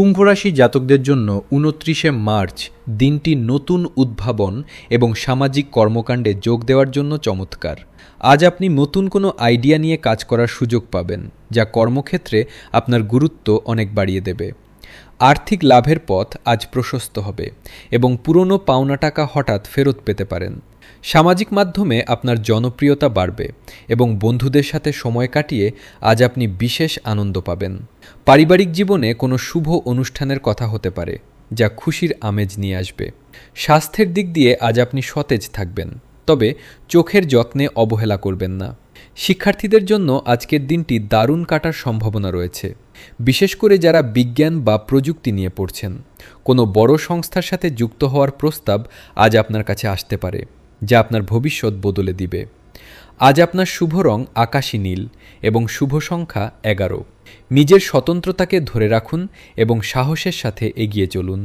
কুম্ভ রাশি জাতকদের জন্য ২৯শে মার্চ দিনটি নতুন উদ্ভাবন এবং সামাজিক কর্মকাণ্ডে যোগ দেওয়ার জন্য চমৎকার। আজ আপনি নতুন কোনো আইডিয়া নিয়ে কাজ করার সুযোগ পাবেন, যা কর্মক্ষেত্রে আপনার গুরুত্ব অনেক বাড়িয়ে দেবে। আর্থিক লাভের পথ আজ প্রশস্ত হবে এবং পুরনো পাওনা টাকা হঠাৎ ফেরত পেতে পারেন। সামাজিক মাধ্যমে আপনার জনপ্রিয়তা বাড়বে এবং বন্ধুদের সাথে সময় কাটিয়ে আজ আপনি বিশেষ আনন্দ পাবেন। পারিবারিক জীবনে কোনো শুভ অনুষ্ঠানের কথা হতে পারে, যা খুশির আমেজ নিয়ে আসবে। স্বাস্থ্যের দিক দিয়ে আজ আপনি সতেজ থাকবেন, তবে চোখের যত্নে অবহেলা করবেন না। শিক্ষার্থীদের জন্য আজকের দিনটি দারুণ কাটার সম্ভাবনা রয়েছে, বিশেষ করে যারা বিজ্ঞান বা প্রযুক্তি নিয়ে পড়ছেন। কোনো বড় সংস্থার সাথে যুক্ত হওয়ার প্রস্তাব আজ আপনার কাছে আসতে পারে, যা আপনার ভবিষ্যৎ বদলে দিবে। আজ আপনার শুভ রং আকাশী নীল এবং শুভ সংখ্যা 11। নিজের স্বতন্ত্রতাকে ধরে রাখুন এবং সাহসের সাথে এগিয়ে চলুন।